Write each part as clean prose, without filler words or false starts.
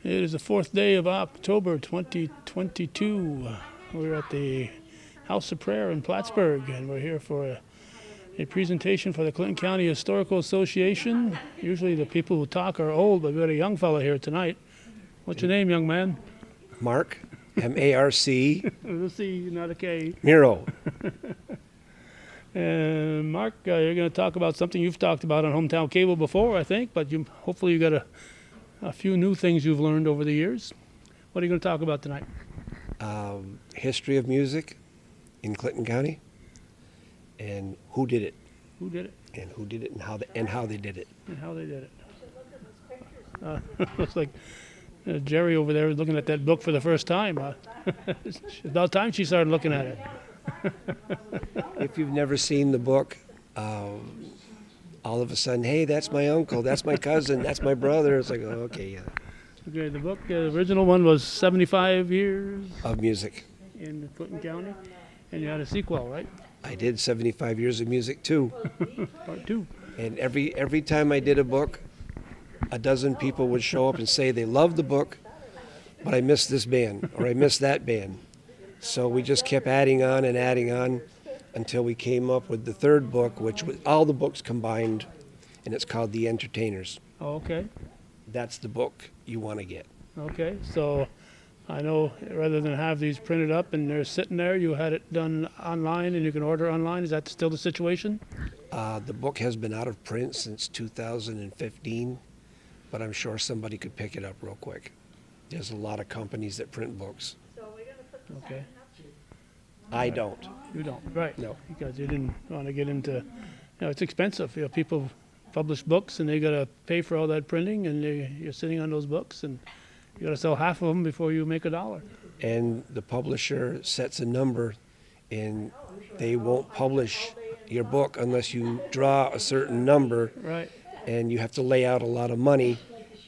It is the 4th day of October 2022. We're at the House of Prayer in Plattsburgh, and we're here for a presentation for the Clinton County Historical Association. Usually the people who talk are old, but we've got a young fellow here tonight. What's your name, young man? Marc, M-A-R-C. With a C, not a K. Mero. And Marc, you're going to talk about something you've talked about on Hometown Cable before, I think, but hopefully you got a few new things you've learned over the years. What are you going to talk about tonight? History of music in Clinton County, and who did it. Who did it? And who did it, and how they did it. And how they did it. Looks like Jerry over there is looking at that book for the first time. It's about time she started looking at it. If you've never seen the book, all of a sudden, hey, that's my uncle, that's my cousin, that's my brother. It's like, oh, okay, yeah. Okay, the book, the original one was 75 years Of music. in Clinton County, and you had a sequel, right? I did 75 years of music too. Part 2. And every time I did a book, a dozen people would show up and say they loved the book, but I missed this band or I missed that band. So we just kept adding on until we came up with the third book, which was all the books combined, and it's called The Entertainers. Oh, okay. That's the book you want to get. Okay, so I know rather than have these printed up and they're sitting there, you had it done online and you can order online. Is that still the situation? The book has been out of print since 2015, but I'm sure somebody could pick it up real quick. There's a lot of companies that print books. Okay. I don't. You don't, right? No. Because you didn't want to get into, it's expensive. People publish books and they got to pay for all that printing, and you're sitting on those books, and you got to sell half of them before you make $1. And the publisher sets a number, and they won't publish your book unless you draw a certain number. Right. And you have to lay out a lot of money.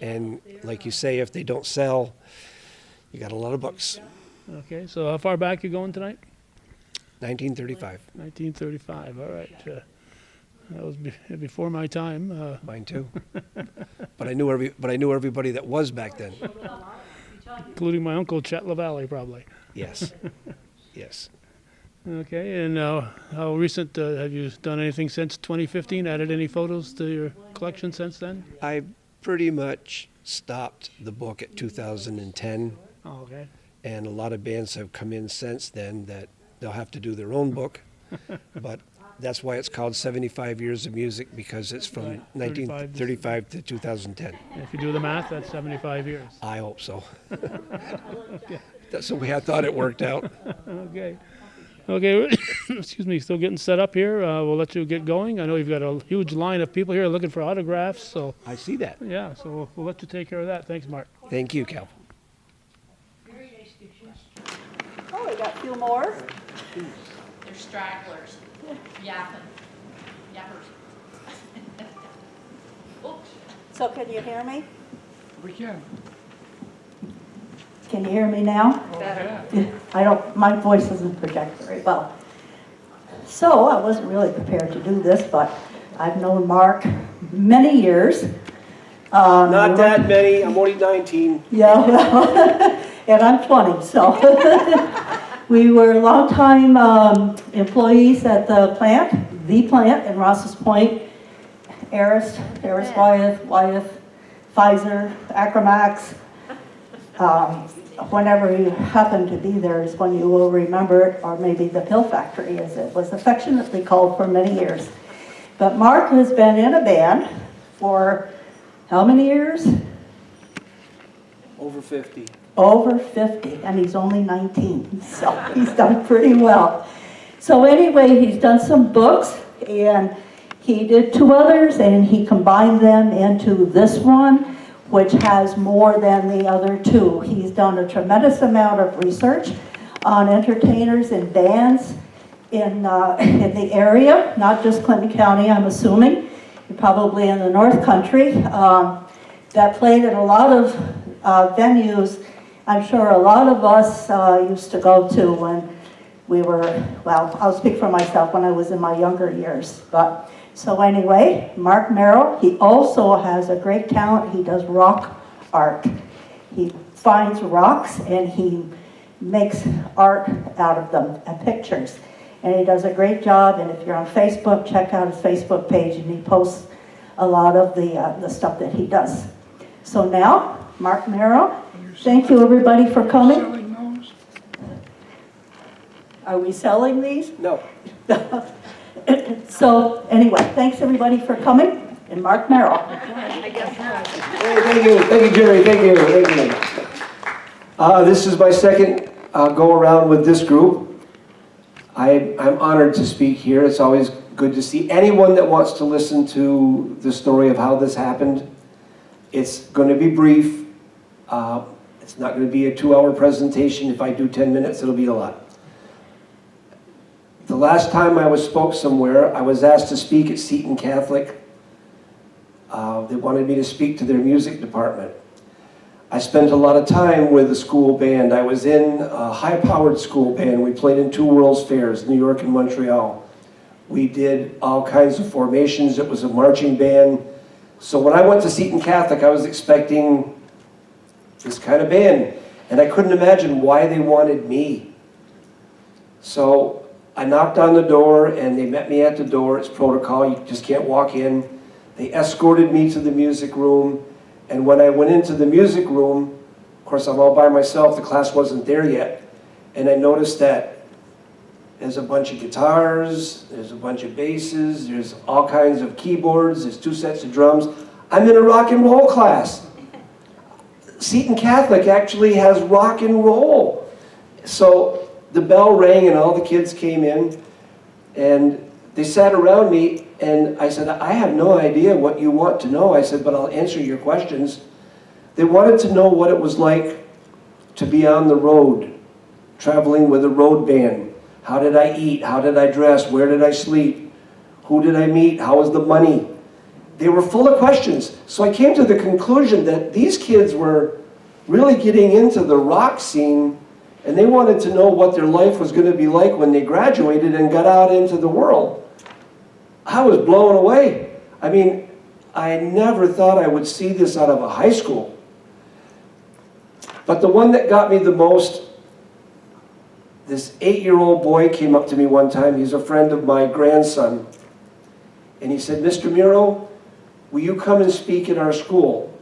And like you say, if they don't sell, you got a lot of books. Okay, so how far back you going tonight? 1935. 1935. All right. That was before my time. Mine too. But I knew everybody that was back then. Including my uncle Chet LaValle, probably. Yes. Yes. Okay, and how recent have you done anything since 2015? Added any photos to your collection since then? I pretty much stopped the book at 2010. Oh, okay. And a lot of bands have come in since then that they'll have to do their own book. But that's why it's called 75 Years of Music, because it's from Right, 1935 to 2010. And if you do the math, that's 75 years. I hope so. Okay. That's the way I thought it worked out. Okay. Okay, excuse me, still getting set up here. We'll let you get going. I know you've got a huge line of people here looking for autographs, so I see that. yeah, so we'll let you take care of that. Thanks, Marc. Thank you, Cal. Oh, we got a few more. They're stragglers, yapping, yappers. Oops. So can you hear me? We can. Can you hear me now? Better. My voice doesn't project very well. So I wasn't really prepared to do this, but I've known Marc many years. Not that many. I'm only 19. Yeah, well, and I'm 20, so. We were longtime employees at the plant in Ross's Point, Aris, Wyeth, Pfizer, Acromax. Whenever you happen to be there is when you will remember it, or maybe the pill factory, as it was affectionately called for many years. But Marc has been in a band for how many years? Over 50. Over 50, and he's only 19, so he's done pretty well. So anyway, he's done some books, and he did 2 others, and he combined them into this one, which has more than the other 2. He's done a tremendous amount of research on entertainers and bands in the area, not just Clinton County, I'm assuming, probably in the North Country, that played at a lot of venues. I'm sure a lot of us used to go to when we were, well, I'll speak for myself, when I was in my younger years. But so anyway, Marc Mero, he also has a great talent. He does rock art. he finds rocks and he makes art out of them and pictures. And he does a great job, and if you're on Facebook, check out his Facebook page, and he posts a lot of the stuff that he does. So now, Marc Mero, thank you everybody for coming. Selling those? Are we selling these? No. So anyway, thanks everybody for coming, and Marc Mero. Hey, thank you, Jerry, thank you. This is my second go around with this group. I'm honored to speak here. It's always good to see anyone that wants to listen to the story of how this happened. It's going to be brief. It's not going to be a 2-hour presentation. If I do 10 minutes, it'll be a lot. The last time I spoke somewhere, I was asked to speak at Seton Catholic. They wanted me to speak to their music department. I spent a lot of time with the school band. I was in a high-powered school band. We played in 2 World's Fairs, New York and Montreal. We did all kinds of formations. It was a marching band. So when I went to Seton Catholic, I was expecting this kind of band. And I couldn't imagine why they wanted me. So I knocked on the door, and they met me at the door. It's protocol. You just can't walk in. They escorted me to the music room. And when I went into the music room, of course I'm all by myself, the class wasn't there yet, and I noticed that there's a bunch of guitars, there's a bunch of basses, there's all kinds of keyboards, there's 2 sets of drums. I'm in a rock and roll class. Seton Catholic actually has rock and roll. So the bell rang and all the kids came in, and they sat around me, and I said, I have no idea what you want to know. I said, but I'll answer your questions. They wanted to know what it was like to be on the road, traveling with a road band. How did I eat? How did I dress? Where did I sleep? Who did I meet? How was the money? They were full of questions. So I came to the conclusion that these kids were really getting into the rock scene, and they wanted to know what their life was going to be like when they graduated and got out into the world. I was blown away. I mean, I never thought I would see this out of a high school. But the one that got me the most, this 8-year-old boy came up to me one time. He's a friend of my grandson. And he said, Mr. Mero, will you come and speak at our school?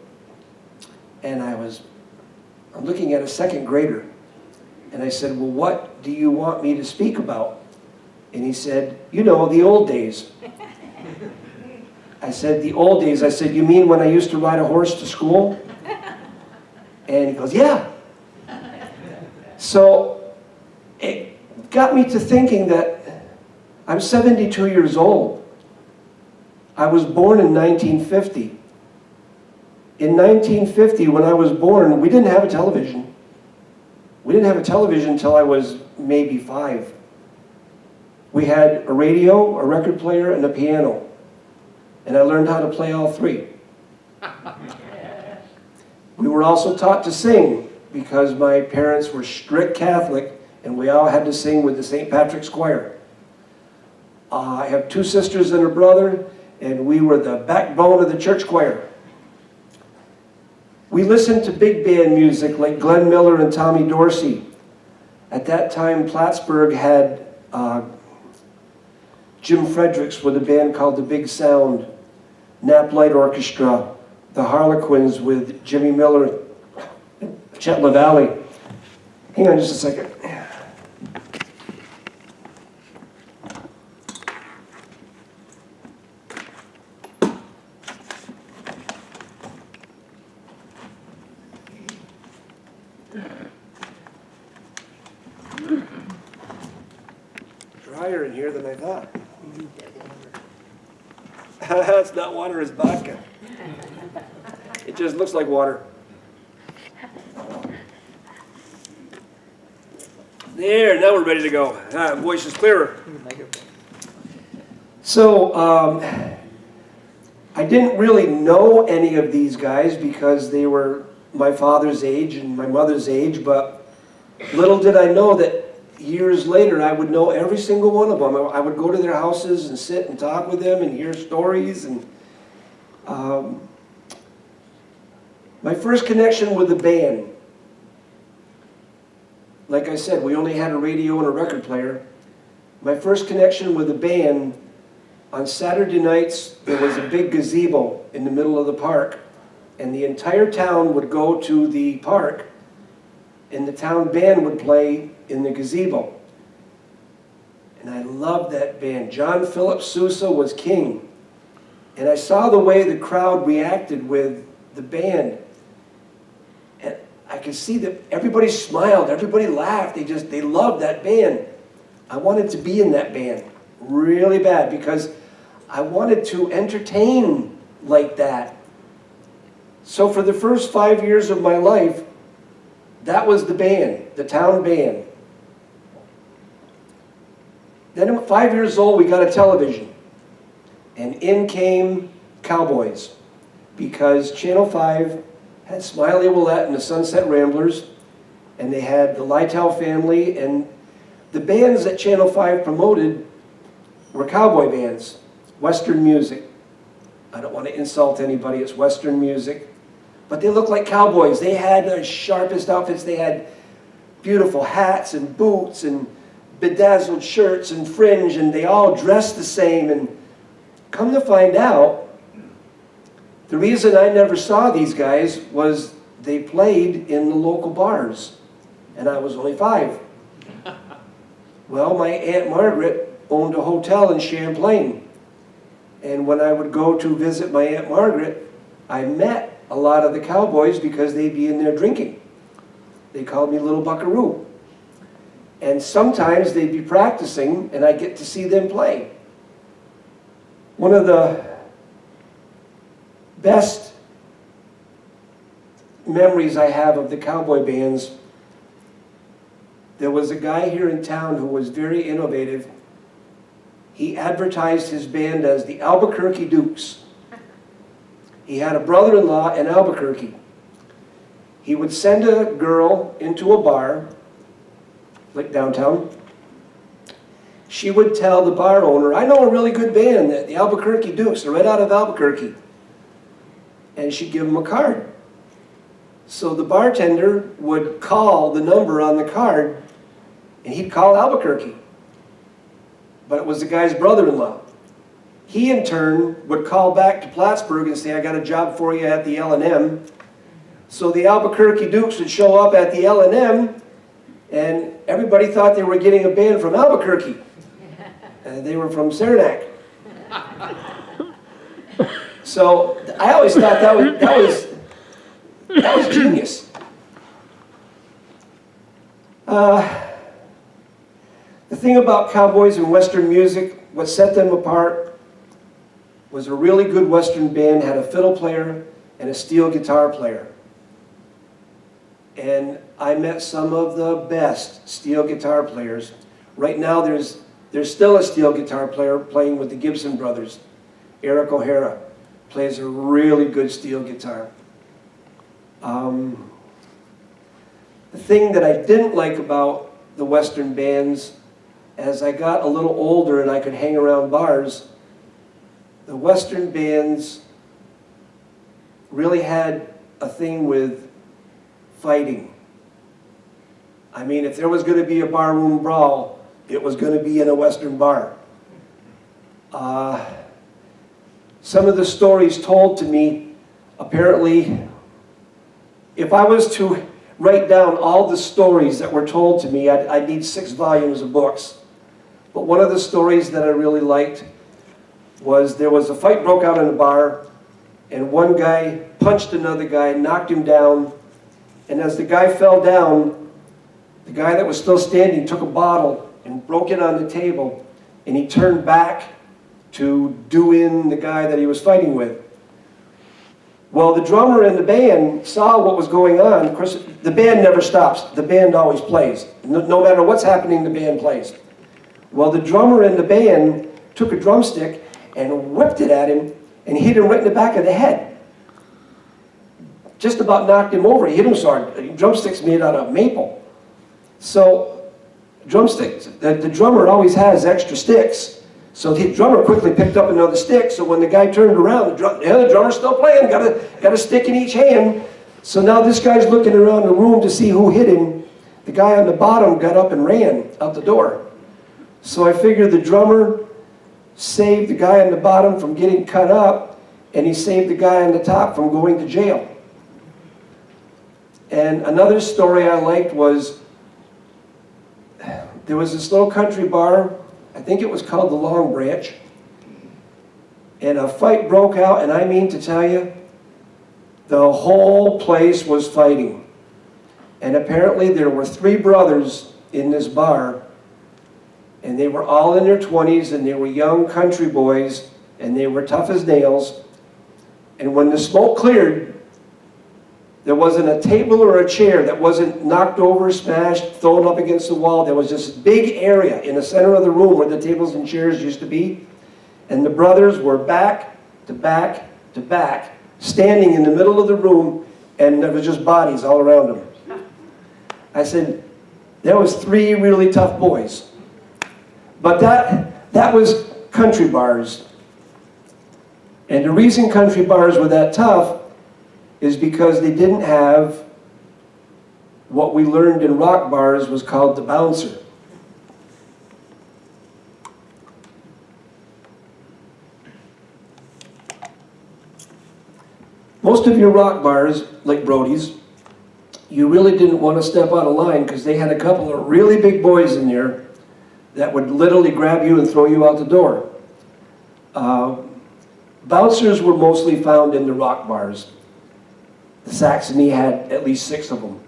And I'm looking at a 2nd grader. And I said, well, what do you want me to speak about? And he said, you know, the old days. I said, the old days? I said, you mean when I used to ride a horse to school? And he goes, yeah. So it got me to thinking that I'm 72 years old. I was born in 1950. In 1950, when I was born, we didn't have a television. We didn't have a television until I was maybe 5. We had a radio, a record player, and a piano. And I learned how to play all 3. We were also taught to sing because my parents were strict Catholic, and we all had to sing with the St. Patrick's Choir. I have 2 sisters and a brother, and we were the backbone of the church choir. We listened to big band music like Glenn Miller and Tommy Dorsey. At that time, Plattsburgh had Jim Fredericks with a band called the Big Sound, Nap Light Orchestra, the Harlequins with Jimmy Miller, Chet LaValle. Hang on just a second. Drier in here than I thought. It's not water, it's vodka. It just looks like water. There, now we're ready to go. Voice is clearer. So, I didn't really know any of these guys because they were my father's age and my mother's age, but little did I know that years later I would know every single one of them. I would go to their houses and sit and talk with them and hear stories. And My first connection with the band, like I said, we only had a radio and a record player. My first connection with the band, on Saturday nights, there was a big gazebo in the middle of the park, and the entire town would go to the park, and the town band would play in the gazebo. And I loved that band. John Philip Sousa was king. And I saw the way the crowd reacted with the band. And I could see that everybody smiled, everybody laughed, they loved that band. I wanted to be in that band really bad because I wanted to entertain like that. So for the first 5 years of my life, that was the band, the town band. Then at 5 years old, we got a television. And in came Cowboys, because Channel 5 had Smiley Willette and the Sunset Ramblers, and they had the Lytle family, and the bands that Channel 5 promoted were cowboy bands, Western music. I don't want to insult anybody, it's Western music. But they looked like cowboys. They had the sharpest outfits. They had beautiful hats and boots and bedazzled shirts and fringe, and they all dressed the same. And come to find out, the reason I never saw these guys was they played in the local bars, and I was only 5. Well, my Aunt Margaret owned a hotel in Champlain, and when I would go to visit my Aunt Margaret, I met a lot of the cowboys because they'd be in there drinking. They called me Little Buckaroo. And sometimes they'd be practicing, and I'd get to see them play. One of the best memories I have of the cowboy bands, there was a guy here in town who was very innovative. He advertised his band as the Albuquerque Dukes. He had a brother-in-law in Albuquerque. He would send a girl into a bar, like downtown. She would tell the bar owner, I know a really good band, the Albuquerque Dukes, they're right out of Albuquerque. And she'd give him a card. So the bartender would call the number on the card, and he'd call Albuquerque. But it was the guy's brother-in-law. He, in turn, would call back to Plattsburgh and say, I got a job for you at the L&M. So the Albuquerque Dukes would show up at the L&M, and everybody thought they were getting a band from Albuquerque. And they were from Saranac. So I always thought that was genius. The thing about cowboys and Western music, what set them apart was a really good Western band, had a fiddle player and a steel guitar player. And I met some of the best steel guitar players. Right now there's still a steel guitar player playing with the Gibson brothers. Eric O'Hara plays a really good steel guitar. The thing that I didn't like about the Western bands, as I got a little older and I could hang around bars, the Western bands really had a thing with fighting. I mean, if there was going to be a barroom brawl, it was going to be in a Western bar. Some of the stories told to me, apparently, if I was to write down all the stories that were told to me, I'd need 6 volumes of books. But one of the stories that I really liked was there was a fight broke out in a bar, and one guy punched another guy, knocked him down, and as the guy fell down, the guy that was still standing took a bottle and broke it on the table, and he turned back to do in the guy that he was fighting with. Well, the drummer in the band saw what was going on. Of course, the band never stops. The band always plays. No matter what's happening, the band plays. Well, the drummer in the band took a drumstick and whipped it at him and hit him right in the back of the head. Just about knocked him over. He hit him so hard. Drumsticks made out of maple. So, drumsticks, the drummer always has extra sticks. So the drummer quickly picked up another stick, so when the guy turned around, the drummer's still playing, got a stick in each hand. So now this guy's looking around the room to see who hit him. The guy on the bottom got up and ran out the door. So I figured the drummer saved the guy on the bottom from getting cut up, and he saved the guy on the top from going to jail. And another story I liked was, there was this little country bar, I think it was called the Long Branch, and a fight broke out, and I mean to tell you, the whole place was fighting. And apparently there were 3 brothers in this bar, and they were all in their 20s, and they were young country boys, and they were tough as nails. And when the smoke cleared, there wasn't a table or a chair that wasn't knocked over, smashed, thrown up against the wall. There was this big area in the center of the room where the tables and chairs used to be. And the brothers were back to back to back, standing in the middle of the room, and there was just bodies all around them. I said, there was 3 really tough boys. But that was country bars. And the reason country bars were that tough is because they didn't have what we learned in rock bars was called the bouncer. Most of your rock bars, like Brody's, you really didn't want to step out of line because they had a couple of really big boys in there that would literally grab you and throw you out the door. Bouncers were mostly found in the rock bars. The Saxony had at least 6 of them.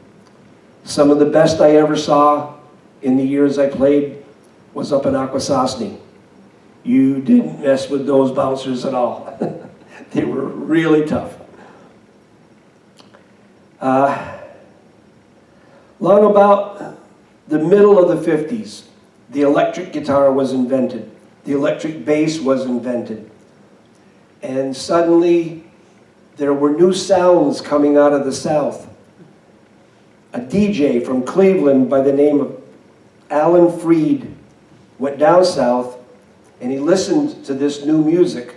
Some of the best I ever saw in the years I played was up in Akwesasne. You didn't mess with those bouncers at all. They were really tough. Long about the middle of the 50s, the electric guitar was invented. The electric bass was invented. And suddenly, there were new sounds coming out of the South. A DJ from Cleveland by the name of Alan Freed went down south, and he listened to this new music.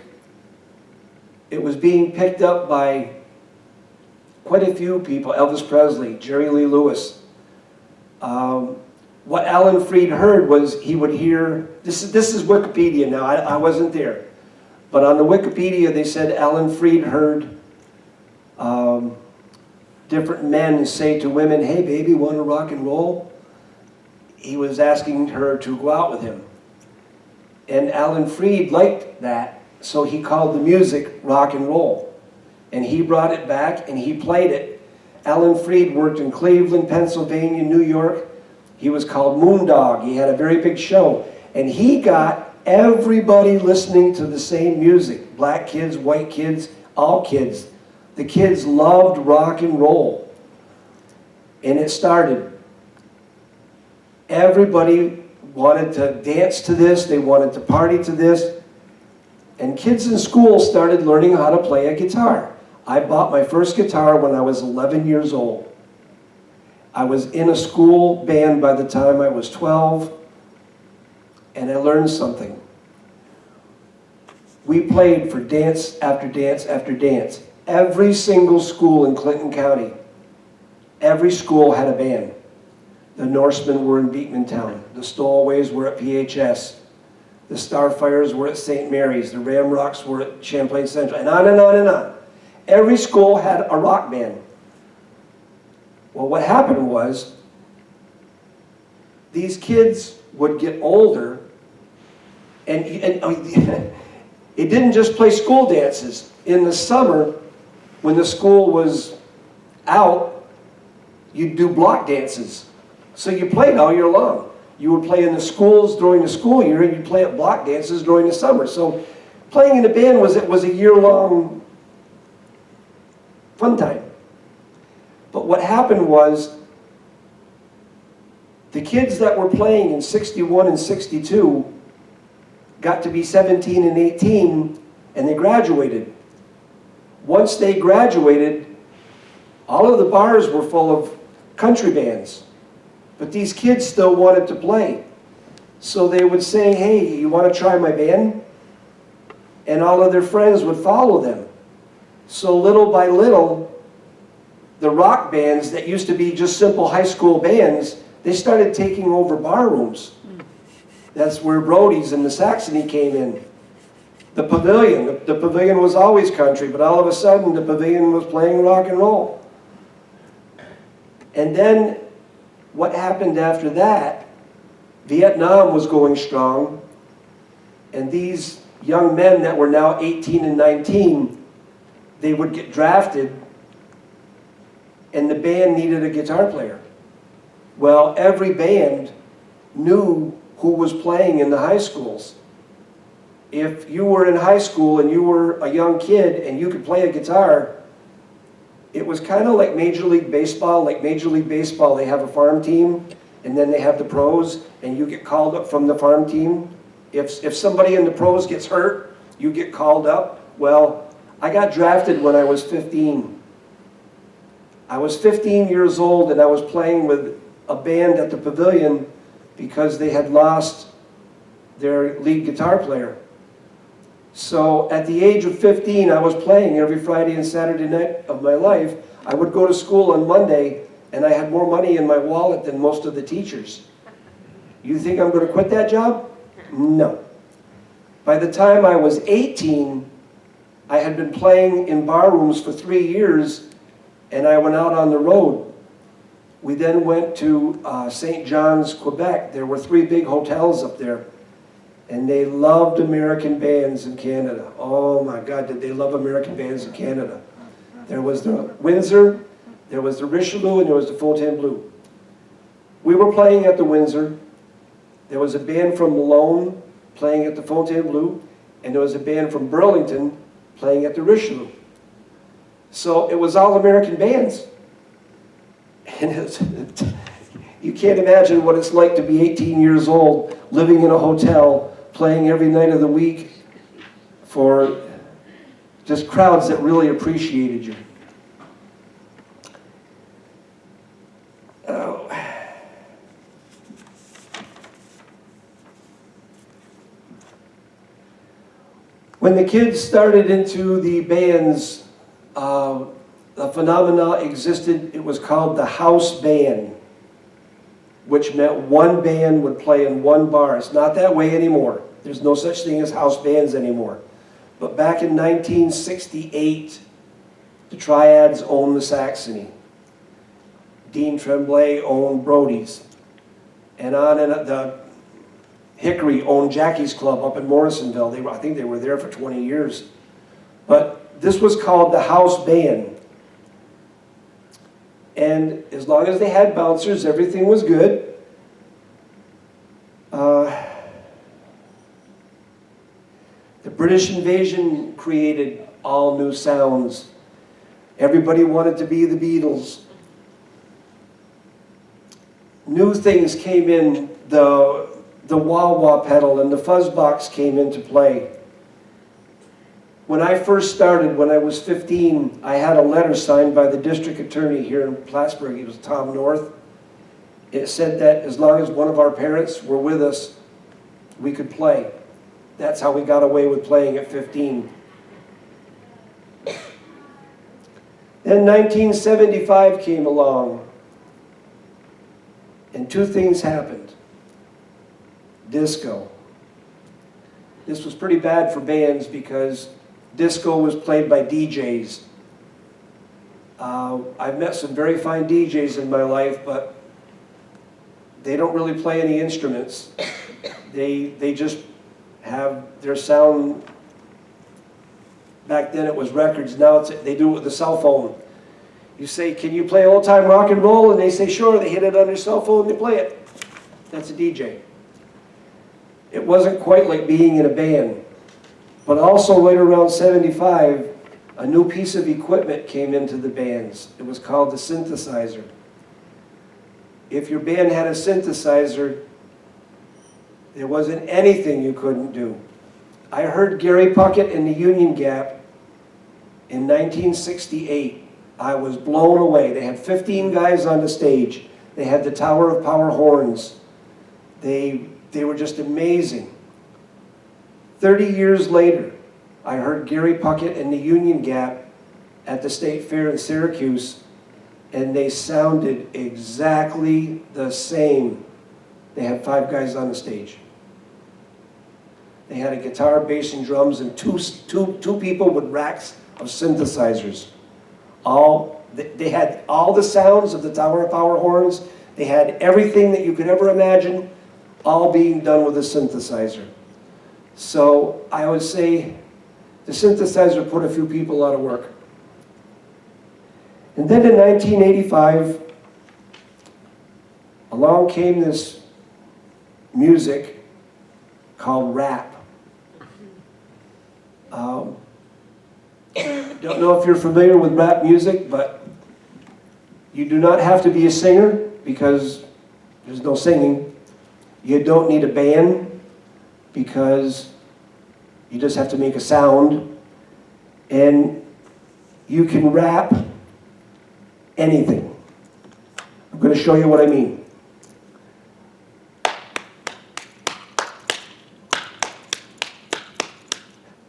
It was being picked up by quite a few people, Elvis Presley, Jerry Lee Lewis. What Alan Freed heard was he would hear, this is Wikipedia now, I wasn't there. But on the Wikipedia they said Alan Freed heard different men say to women, hey baby, want to rock and roll? He was asking her to go out with him. And Alan Freed liked that, so he called the music rock and roll. And he brought it back and he played it. Alan Freed worked in Cleveland, Pennsylvania, New York. He was called Moondog. He had a very big show. And he got everybody listening to the same music. Black kids, white kids, all kids. The kids loved rock and roll. And it started. Everybody wanted to dance to this. They wanted to party to this. And kids in school started learning how to play a guitar. I bought my first guitar when I was 11 years old. I was in a school band by the time I was 12, and I learned something. We played for dance after dance after dance. Every single school in Clinton County, every school had a band. The Norsemen were in Beekmantown. The Stowaways were at PHS. The Starfires were at St. Mary's. The Ramrocks were at Champlain Central, and on and on and on. Every school had a rock band. Well, what happened was, these kids would get older, and it didn't just play school dances. In the summer, when the school was out, you'd do block dances. So you played all year long. You would play in the schools during the school year, and you'd play at block dances during the summer. So playing in a band was a year-long fun time. But what happened was, the kids that were playing in 61 and 62 got to be 17 and 18, and they graduated. Once they graduated, all of the bars were full of country bands. But these kids still wanted to play. So they would say, hey, you want to try my band? And all of their friends would follow them. So little by little, the rock bands that used to be just simple high school bands, they started taking over bar rooms. That's where Brody's and the Saxony came in. The Pavilion. The Pavilion was always country, but all of a sudden the Pavilion was playing rock and roll. And then what happened after that, Vietnam was going strong, and these young men that were now 18 and 19, they would get drafted, and the band needed a guitar player. Well, every band knew who was playing in the high schools. If you were in high school and you were a young kid and you could play a guitar, it was kind of like Major League Baseball. Like Major League Baseball, they have a farm team, and then they have the pros, and you get called up from the farm team. If somebody in the pros gets hurt, you get called up. Well, I got drafted when I was 15. I was 15 years old, and I was playing with a band at the Pavilion because they had lost their lead guitar player. So at the age of 15, I was playing every Friday and Saturday night of my life. I would go to school on Monday, and I had more money in my wallet than most of the teachers. You think I'm going to quit that job? No. By the time I was 18, I had been playing in bar rooms for 3 years, and I went out on the road. We then went to St. John's, Quebec. There were 3 big hotels up there. And they loved American bands in Canada. Oh my God, did they love American bands in Canada. There was the Windsor, there was the Richelieu, and there was the Fontainebleau. We were playing at the Windsor. There was a band from Malone playing at the Fontainebleau, and there was a band from Burlington playing at the Richelieu. So it was all American bands. And you can't imagine what it's like to be 18 years old, living in a hotel, playing every night of the week for just crowds that really appreciated you. Oh. When the kids started into the bands, the phenomena existed. It was called the house band, which meant one band would play in one bar. It's not that way anymore. There's no such thing as house bands anymore. But back in 1968, the Triads owned the Saxony. Dean Tremblay owned Brody's. And the Hickory owned Jackie's Club up in Morrisonville. I think they were there for 20 years. But this was called the house band. And as long as they had bouncers, everything was good. The British invasion created all new sounds. Everybody wanted to be the Beatles. New things came in. The wah-wah pedal and the fuzz box came into play. When I first started, when I was 15, I had a letter signed by the district attorney here in Plattsburgh. It was Tom North. It said that as long as one of our parents were with us, we could play. That's how we got away with playing at 15. Then 1975 came along, and 2 things happened. Disco. This was pretty bad for bands because disco was played by DJs. I've met some very fine DJs in my life, but they don't really play any instruments. They just have their sound. Back then it was records, now they do it with the cell phone. You say, can you play old-time rock and roll? And they say, sure. They hit it on their cell phone and they play it. That's a DJ. It wasn't quite like being in a band. But also right around 75, a new piece of equipment came into the bands. It was called the synthesizer. If your band had a synthesizer, there wasn't anything you couldn't do. I heard Gary Puckett in the Union Gap in 1968. I was blown away. They had 15 guys on the stage. They had the Tower of Power horns. They were just amazing. 30 years later, I heard Gary Puckett in the Union Gap at the State Fair in Syracuse, and they sounded exactly the same. They had 5 guys on the stage. They had a guitar, bass, and drums, and two people with racks of synthesizers. They had all the sounds of the Tower of Power horns. They had everything that you could ever imagine, all being done with a synthesizer. So I would say the synthesizer put a few people out of work. And then in 1985, along came this music called rap. Don't know if you're familiar with rap music, but you do not have to be a singer because there's no singing. You don't need a band because you just have to make a sound. And you can rap anything. I'm going to show you what I mean.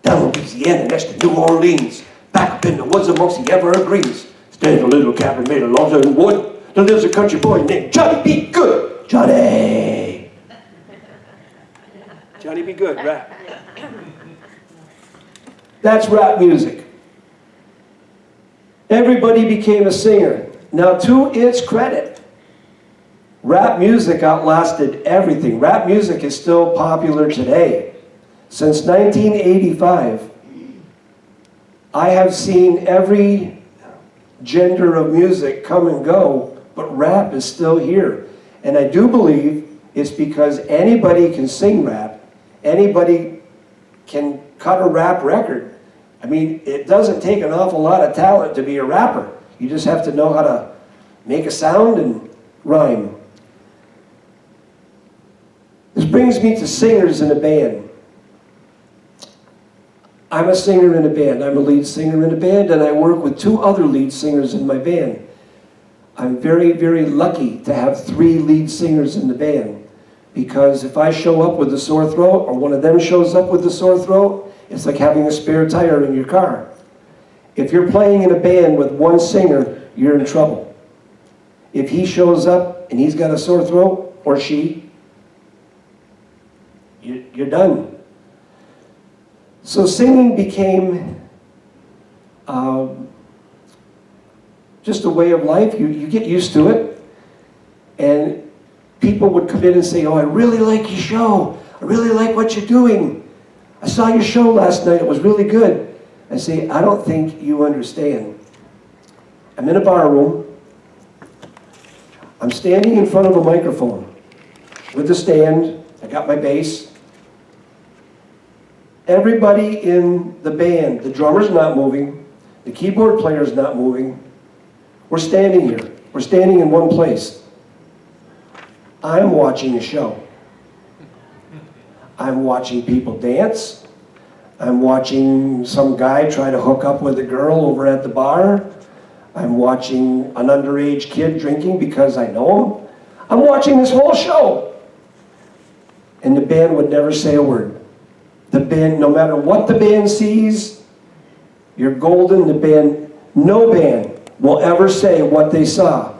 Down in Louisiana next to New Orleans, back up in the woods amongst the evergreens, stands a little cabin made of logs and wood. There lives a country boy named Johnny Be Good. Johnny! Johnny Be Good, rap. That's rap music. Everybody became a singer. Now, to its credit, rap music outlasted everything. Rap music is still popular today. Since 1985, I have seen every gender of music come and go, but rap is still here. And I do believe it's because anybody can sing rap. Anybody can cut a rap record. I mean, it doesn't take an awful lot of talent to be a rapper. You just have to know how to make a sound and rhyme. This brings me to singers in a band. I'm a singer in a band. I'm a lead singer in a band, and I work with 2 other lead singers in my band. I'm very, very lucky to have 3 lead singers in the band, because if I show up with a sore throat, or one of them shows up with a sore throat, it's like having a spare tire in your car. If you're playing in a band with 1 singer, you're in trouble. If he shows up and he's got a sore throat, or she, you're done. So singing became just a way of life. You get used to it. And people would come in and say, "Oh, I really like your show. I really like what you're doing. I saw your show last night. It was really good." I say, "I don't think you understand. I'm in a bar room. I'm standing in front of a microphone with a stand. I got my bass. Everybody in the band, the drummer's not moving, the keyboard player's not moving. We're standing here. We're standing in one place. I'm watching a show. I'm watching people dance. I'm watching some guy try to hook up with a girl over at the bar. I'm watching an underage kid drinking because I know him. I'm watching this whole show." And the band would never say a word. The band, no matter what the band sees, you're golden. The band, no band will ever say what they saw.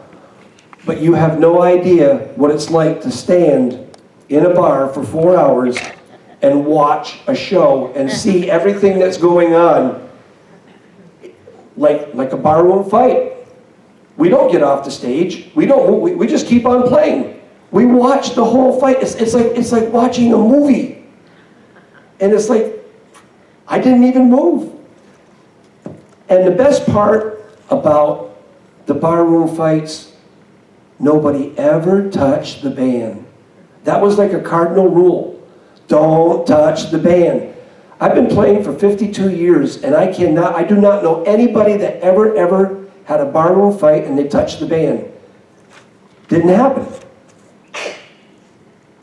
But you have no idea what it's like to stand in a bar for 4 hours and watch a show and see everything that's going on, like a barroom fight. We don't get off the stage. We just keep on playing. We watch the whole fight. It's like watching a movie. And it's like, I didn't even move. And the best part about the barroom fights, nobody ever touched the band. That was like a cardinal rule. Don't touch the band. I've been playing for 52 years, and I do not know anybody that ever had a barroom fight and they touched the band. Didn't happen.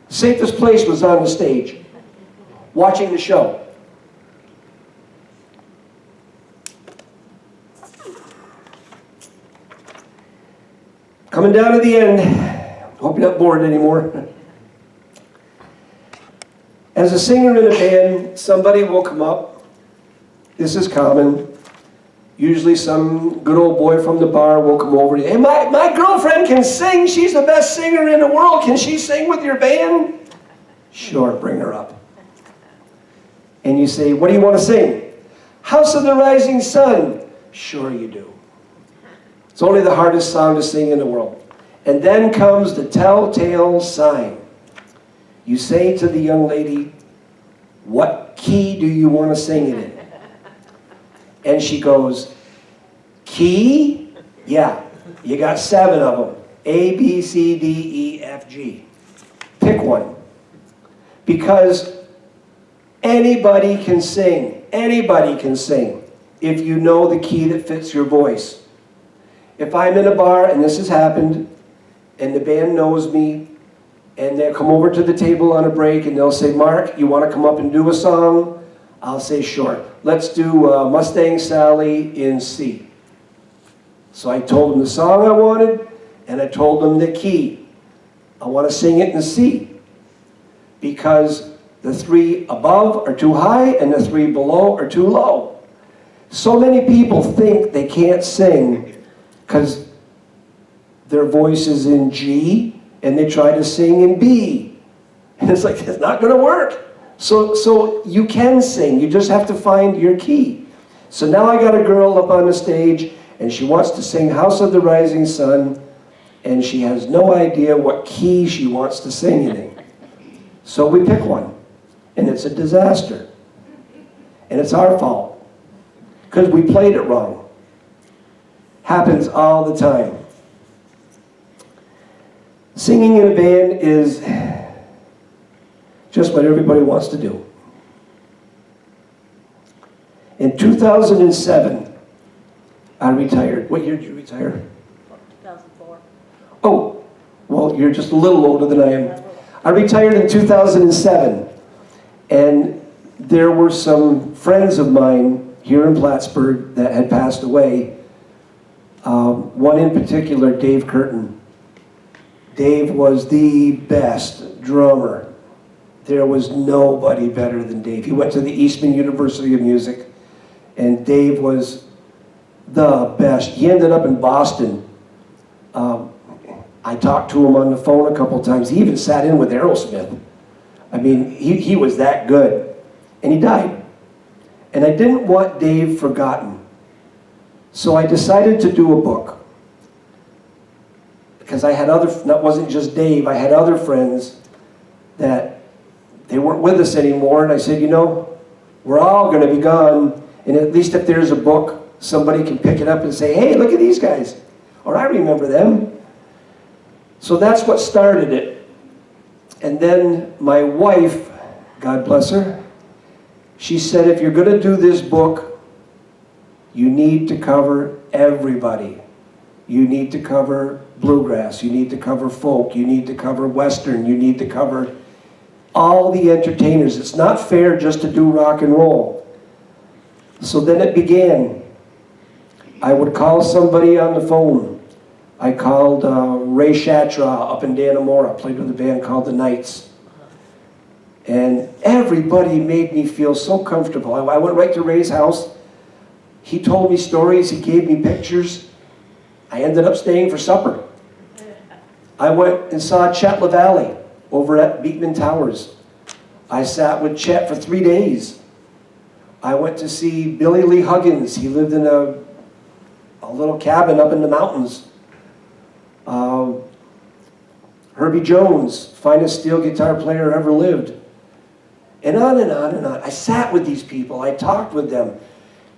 Safest place was on the stage, watching the show. Coming down to the end. Hope you're not bored anymore. As a singer in a band, somebody will come up. This is common. Usually some good old boy from the bar will come over to you. Hey, my girlfriend can sing. She's the best singer in the world. Can she sing with your band? Sure, bring her up. And you say, what do you want to sing? House of the Rising Sun. Sure you do. It's only the hardest song to sing in the world. And then comes the telltale sign. You say to the young lady, what key do you want to sing it in? And she goes, key? Yeah, you got 7 of them. A, B, C, D, E, F, G. Pick one. Because anybody can sing. Anybody can sing if you know the key that fits your voice. If I'm in a bar, and this has happened, and the band knows me, and they'll come over to the table on a break, and they'll say, Marc, you want to come up and do a song? I'll say, sure. Let's do Mustang Sally in C. So I told them the song I wanted, and I told them the key. I want to sing it in C. Because the 3 above are too high, and the 3 below are too low. So many people think they can't sing because their voice is in G, and they try to sing in B. And it's like, it's not going to work. So you can sing, you just have to find your key. So now I got a girl up on the stage, and she wants to sing House of the Rising Sun, and she has no idea what key she wants to sing it in. So we pick one, and it's a disaster. And it's our fault, because we played it wrong. Happens all the time. Singing in a band is just what everybody wants to do. In 2007, I retired. What year did you retire? 2004. Oh, well, you're just a little older than I am. I retired in 2007, and there were some friends of mine here in Plattsburgh that had passed away. One in particular, Dave Curtin. Dave was the best drummer. There was nobody better than Dave. He went to the Eastman University of Music, and Dave was the best. He ended up in Boston. I talked to him on the phone a couple times. He even sat in with Aerosmith. I mean, he was that good. And he died. And I didn't want Dave forgotten. So I decided to do a book. Because I had that wasn't just Dave, I had other friends that they weren't with us anymore, and I said, you know, we're all going to be gone, and at least if there's a book, somebody can pick it up and say, hey, look at these guys, or I remember them. So that's what started it. And then my wife, God bless her, she said, if you're going to do this book, you need to cover everybody. You need to cover bluegrass, you need to cover folk, you need to cover western, you need to cover all the entertainers. It's not fair just to do rock and roll. So then it began. I would call somebody on the phone. I called Ray Shatra up in Dannemora, played with a band called the Knights. And everybody made me feel so comfortable. I went right to Ray's house. He told me stories, he gave me pictures. I ended up staying for supper. I went and saw Chet LaValle over at Beekman Towers. I sat with Chet for 3 days. I went to see Billy Lee Huggins. He lived in a little cabin up in the mountains. Herbie Jones, finest steel guitar player ever lived. And on and on and on. I sat with these people. I talked with them.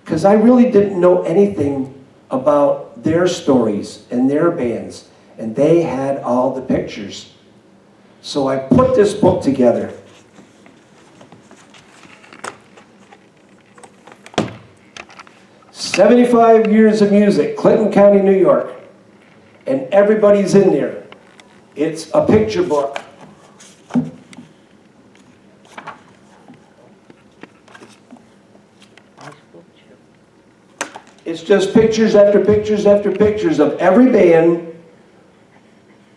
Because I really didn't know anything about their stories and their bands. And they had all the pictures. So I put this book together. "75 Years of Music, Clinton County, New York." And everybody's in there. It's a picture book. It's just pictures after pictures after pictures of every band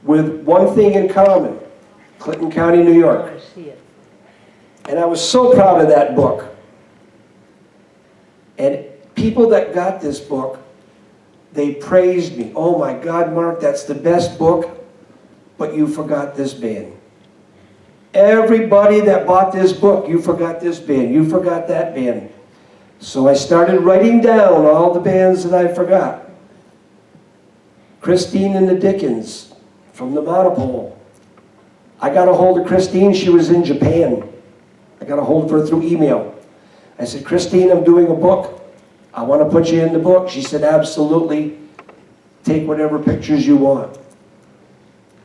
with one thing in common: Clinton County, New York. And I was so proud of that book. And people that got this book, they praised me. Oh my God, Mark, that's the best book, but you forgot this band. Everybody that bought this book, you forgot this band, you forgot that band. So I started writing down all the bands that I forgot. Christine and the Dickens from the Monopole. I got a hold of Christine, she was in Japan. I got a hold of her through email. I said, Christine, I'm doing a book. I want to put you in the book. She said, absolutely. Take whatever pictures you want.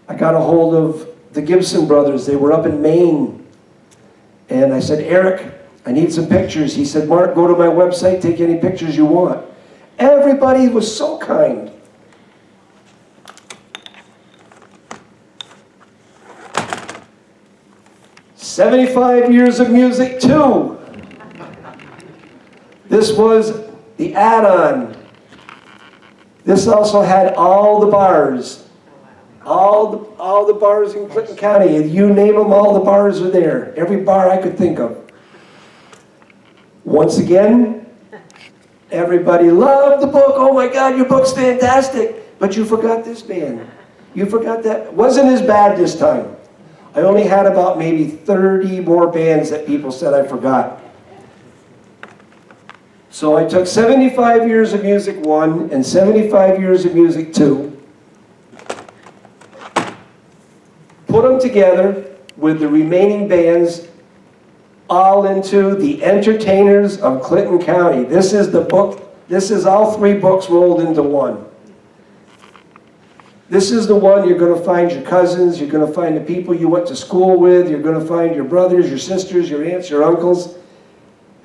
I got a hold of the Gibson brothers. They were up in Maine. And I said, Eric, I need some pictures. He said, Mark, go to my website, take any pictures you want. Everybody was so kind. "75 Years of Music 2. This was the add-on. This also had all the bars. All the bars in Clinton County. You name them, all the bars are there. Every bar I could think of. Once again, everybody loved the book. Oh my God, your book's fantastic. But you forgot this band. You forgot that. It wasn't as bad this time. I only had about maybe 30 more bands that people said I forgot. So I took 75 Years of Music 1 and 75 Years of Music 2, put them together with the remaining bands, all into the Entertainers of Clinton County. This is the book, this is all 3 books rolled into one. This is the one you're going to find your cousins, you're going to find the people you went to school with, you're going to find your brothers, your sisters, your aunts, your uncles.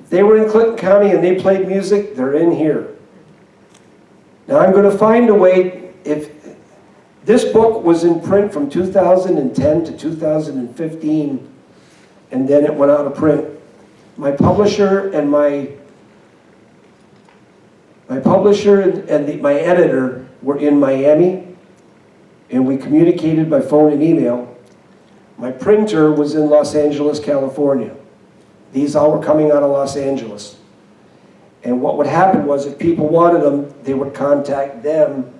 If they were in Clinton County and they played music, they're in here. Now I'm going to find a way, if this book was in print from 2010 to 2015, and then it went out of print. My publisher and my editor were in Miami, and we communicated by phone and email. My printer was in Los Angeles, California. These all were coming out of Los Angeles. And what would happen was if people wanted them, they would contact them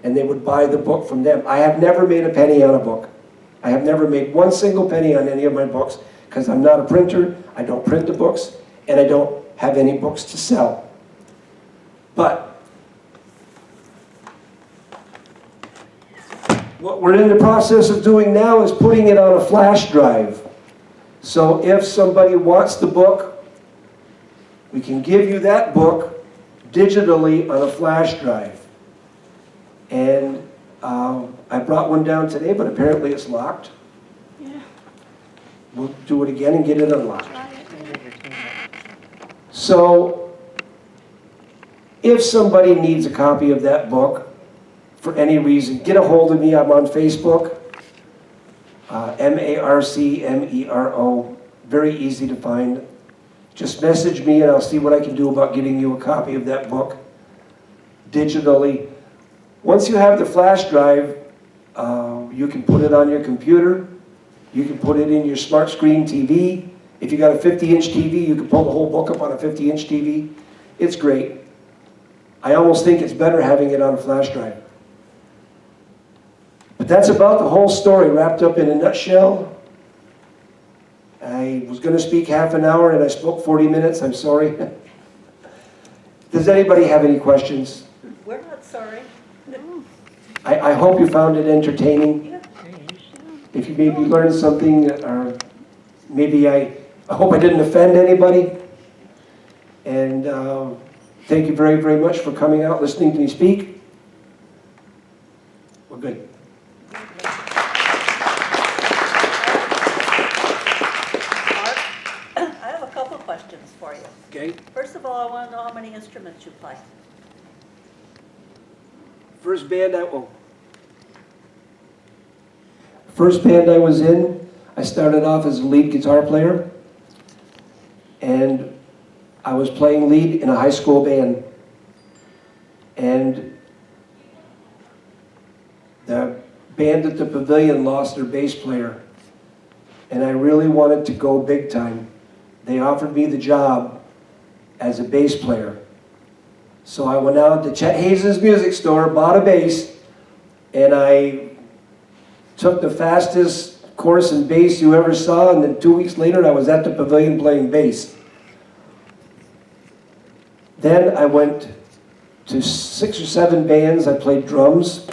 and they would buy the book from them. I have never made a penny on a book. I have never made one single penny on any of my books because I'm not a printer, I don't print the books, and I don't have any books to sell. But what we're in the process of doing now is putting it on a flash drive. So if somebody wants the book, we can give you that book digitally on a flash drive. And I brought one down today, but apparently it's locked. Yeah. We'll do it again and get it unlocked. So if somebody needs a copy of that book for any reason, get a hold of me. I'm on Facebook. MARC, very easy to find. Just message me and I'll see what I can do about getting you a copy of that book digitally. Once you have the flash drive, you can put it on your computer. You can put it in your smart screen TV. If you got a 50-inch TV, you can pull the whole book up on a 50-inch TV. It's great. I almost think it's better having it on a flash drive. But that's about the whole story wrapped up in a nutshell. I was going to speak half an hour and I spoke 40 minutes. I'm sorry. Does anybody have any questions? We're not sorry. I hope you found it entertaining. Yeah. If you maybe learned something, or maybe I hope I didn't offend anybody. And thank you very, very much for coming out, listening to me speak. We're good. Mark, I have a couple questions for you. Okay. First of all, I want to know how many instruments you play. First band I was in, I started off as a lead guitar player, and I was playing lead in a high school band. And the band at the Pavilion lost their bass player, and I really wanted to go big time. They offered me the job as a bass player. So I went out to Chet Hayes' music store, bought a bass, and I took the fastest course in bass you ever saw, and then 2 weeks later I was at the pavilion playing bass. Then I went to 6 or 7 bands. I played drums.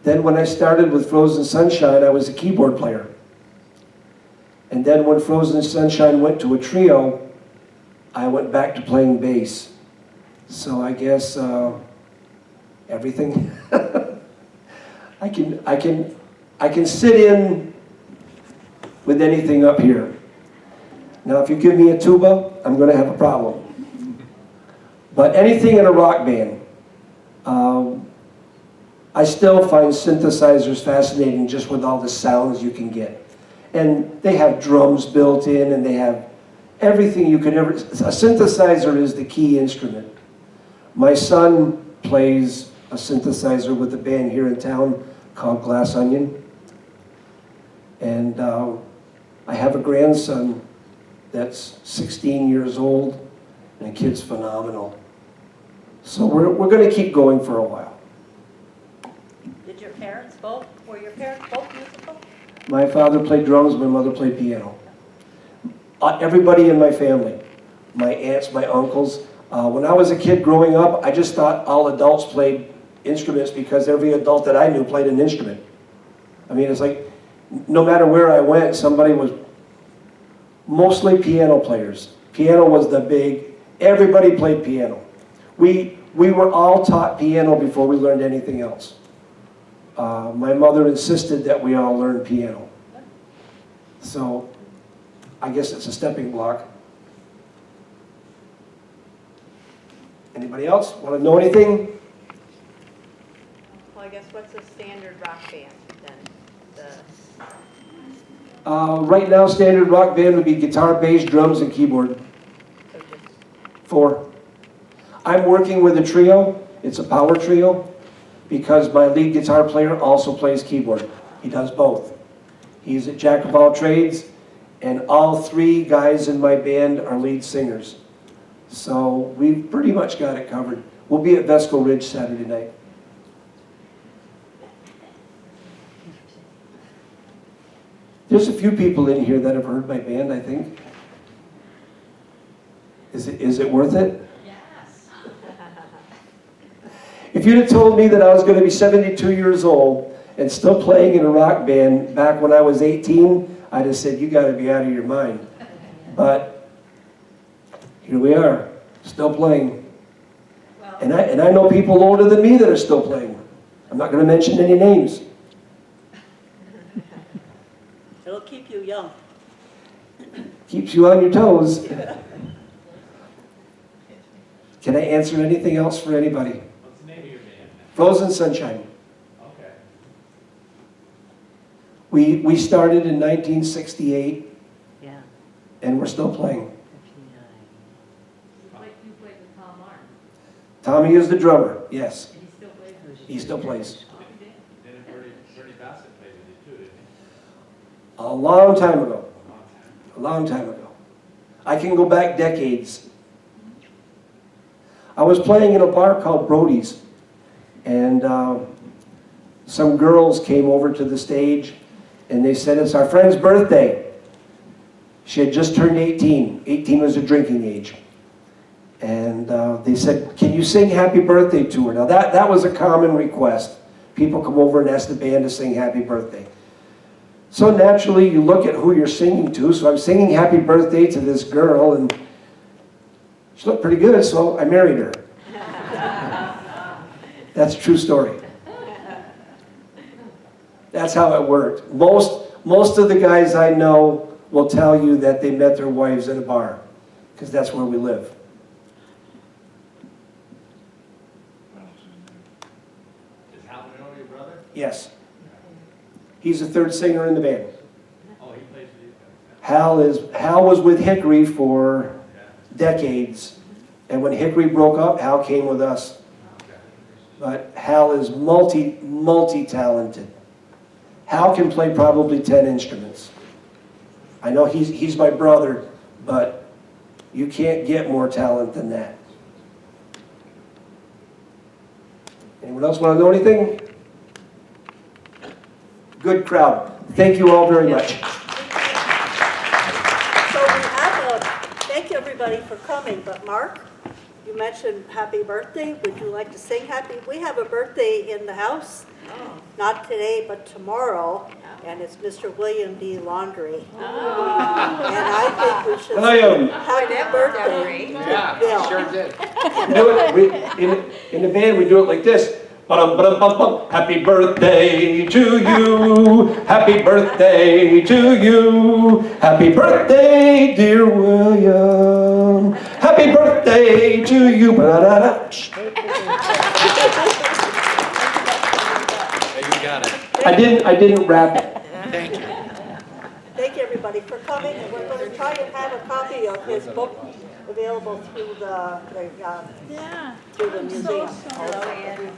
Then when I started with Frozen Sunshine, I was a keyboard player. And then when Frozen Sunshine went to a trio, I went back to playing bass. So I guess everything. I can sit in with anything up here. Now, if you give me a tuba, I'm going to have a problem. But anything in a rock band, I still find synthesizers fascinating just with all the sounds you can get. And they have drums built in, and they have everything you could ever. A synthesizer is the key instrument. My son plays a synthesizer with a band here in town called Glass Onion. And I have a grandson that's 16 years old, and the kid's phenomenal. So we're going to keep going for a while. Did your parents both, were your parents both musical? My father played drums, my mother played piano. Everybody in my family, my aunts, my uncles. When I was a kid growing up, I just thought all adults played instruments because every adult that I knew played an instrument. I mean, it's like, no matter where I went, somebody was, mostly piano players. Piano was the big, everybody played piano. We were all taught piano before we learned anything else. My mother insisted that we all learn piano. So, I guess it's a stepping block. Anybody else want to know anything? Well, I guess what's a standard rock band then? Right now, standard rock band would be guitar, bass, drums, and keyboard. So just 4. I'm working with a trio. It's a power trio because my lead guitar player also plays keyboard. He does both. He's a jack of all trades, and all 3 guys in my band are lead singers. So we've pretty much got it covered. We'll be at Vesco Ridge Saturday night. There's a few people in here that have heard my band, I think. Is it worth it? Yes. If you'd have told me that I was going to be 72 years old and still playing in a rock band back when I was 18, I'd have said, you got to be out of your mind. But here we are, still playing. Well, And I know people older than me that are still playing. I'm not going to mention any names. It'll keep you young. Keeps you on your toes. Can I answer anything else for anybody? What's the name of your band? Frozen Sunshine. Okay. We started in 1968, Yeah. and we're still playing. you played with Tom Marc, Tommy is the drummer, yes. and he still plays. He still plays. Then Bernie Bassett played with you too, didn't he? A long time ago. A long time. A long time ago. I can go back decades. I was playing in a bar called Brody's, and some girls came over to the stage, and they said, it's our friend's birthday. She had just turned 18. 18 was a drinking age. And they said, can you sing happy birthday to her? Now that was a common request. People come over and ask the band to sing happy birthday. So naturally, you look at who you're singing to. So I'm singing happy birthday to this girl, and she looked pretty good, so I married her. That's a true story. That's how it worked. Most of the guys I know will tell you that they met their wives in a bar, because that's where we live. Is Hal Mero your brother? Yes. He's the third singer in the band. Oh, he plays with you guys. Hal was with Hickory for Yeah. decades, and when Hickory broke up, Hal came with us. Okay. But Hal is multi-talented. Hal can play probably 10 instruments. I know he's my brother, but you can't get more talent than that. Anyone else want to know anything? Good crowd. Thank you all very much. So we have thank you everybody for coming, but Mark, you mentioned happy birthday. Would you like to sing happy? We have a birthday in the house, not today, but tomorrow, and it's Mr. William D. Laundrie. And I think we should William. sing happy birthday to Bill. Sure did. We do it, in the band, we do it like this. Ba-dum-ba-dum-bum-bum. Happy birthday to you. Happy birthday to you. Happy birthday, dear William. Happy birthday to you. Ba-da-da-da. You got it. I didn't rap it. Thank you. Thank you everybody for coming, and we're going to try and have a copy of his book available through the Yeah. through the I'm museum. so sorry.